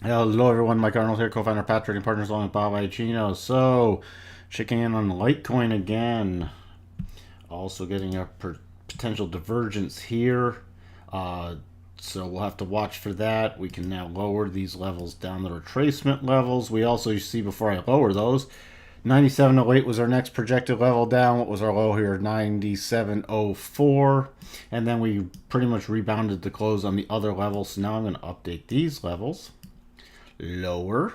Hello everyone, Mike Arnold here, co-founder of Path Trading Partners along with Bob Iacino. So, checking in on Litecoin again. Also getting a potential divergence here. So we'll have to watch for that. We can now lower these levels down the retracement levels. We also, you see before I lower those, 97.08 was our next projected level down. What was our low here? 97.04. And then we pretty much rebounded to close on the other levels. So now I'm going to update these levels lower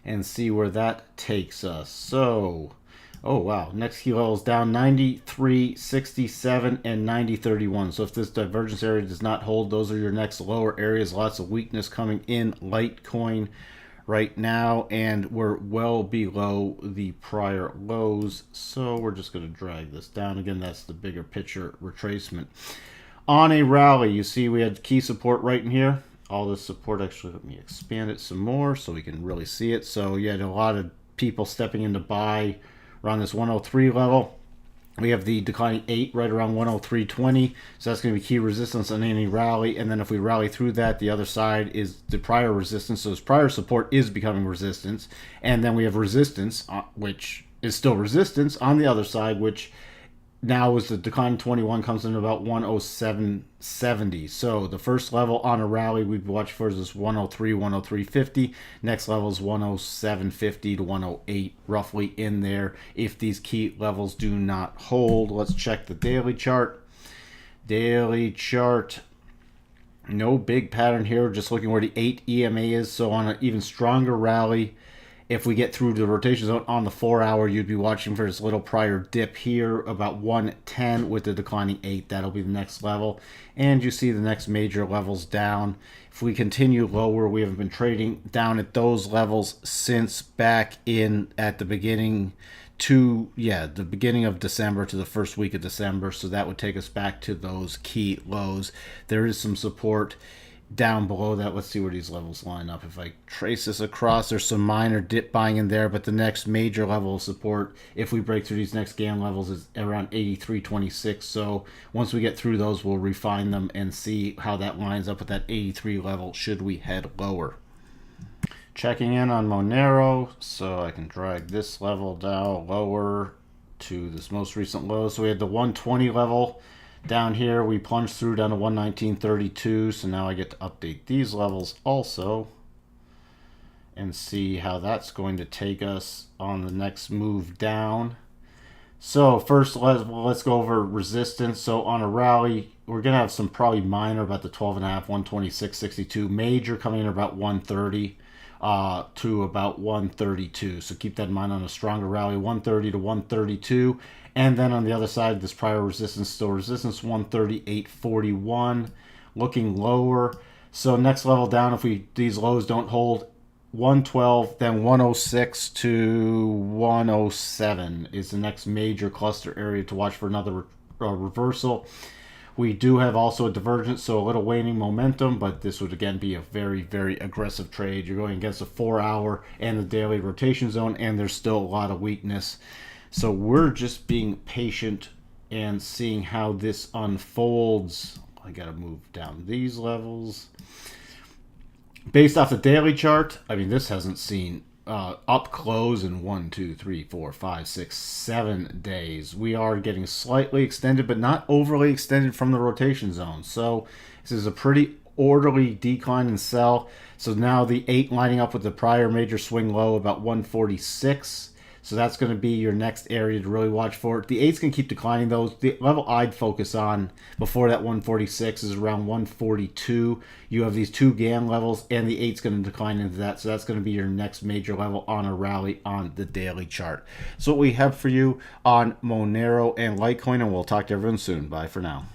and see where that takes us. So, oh wow, next key level is down 93.67 and 90.31. So if this divergence area does not hold, those are your next lower areas. Lots of weakness coming in Litecoin right now, and we're well below the prior lows. So we're just going to drag this down. Again, that's the bigger picture retracement. On a rally, you see we had key support right in here. All this support, actually, let me expand it some more so we can really see it. So you had a lot of people stepping in to buy around this 103 level. We have the declining 8 right around 103.20. So that's going to be key resistance on any rally. And then if we rally through that, the other side is the prior resistance. So this prior support is becoming resistance. And then we have resistance, which is still resistance on the other side, which now as the decline 21 comes in about 107.70. So the first level on a rally we'd watch for is this 103, 103.50. Next level is 107.50 to 108, roughly in there. If these key levels do not hold, let's check the daily chart. Daily chart, no big pattern here. Just looking where the 8 EMA is. So on an even stronger rally, if we get through the rotation zone on the 4-hour, you'd be watching for this little prior dip here, about 110 with the declining 8. That'll be the next level. And you see the next major levels down. If we continue lower, we haven't been trading down at those levels since back in at the beginning the beginning of December to the first week of December. So that would take us back to those key lows. There is some support down below that. Let's see where these levels line up. If I trace this across, there's some minor dip buying in there, but the next major level of support, if we break through these next GAN levels, is around 83.26. So once we get through those, we'll refine them and see how that lines up with that 83 level should we head lower. Checking in on Monero, so I can drag this level down lower to this most recent low. So we had the 120 level down here. We plunged through down to 119.32. So now I get to update these levels also and see how that's going to take us on the next move down. So first, let's go over resistance. So on a rally, we're going to have some probably minor about the 12.5, 126.62. Major coming in about 130 to about 132. So keep that in mind on a stronger rally, 130 to 132. And then on the other side, this prior resistance, still resistance, 138.41, looking lower. So next level down, if these lows don't hold, 112, then 106 to 107 is the next major cluster area to watch for another reversal. We do have also a divergence, so a little waning momentum, but this would again be a very, very aggressive trade. You're going against a 4-hour and the daily rotation zone, and there's still a lot of weakness. So we're just being patient and seeing how this unfolds. I got to move down these levels. Based off the daily chart, I mean, this hasn't seen up close in 1, 2, 3, 4, 5, 6, 7 days. We are getting slightly extended, but not overly extended from the rotation zone. So this is a pretty orderly decline and sell. So now the 8 lining up with the prior major swing low about 146. So that's going to be your next area to really watch for. The 8's going to keep declining, though. The level I'd focus on before that 146 is around 142. You have these 2 GAN levels, and the 8's going to decline into that. So that's going to be your next major level on a rally on the daily chart. So what we have for you on Monero and Litecoin, and we'll talk to everyone soon. Bye for now.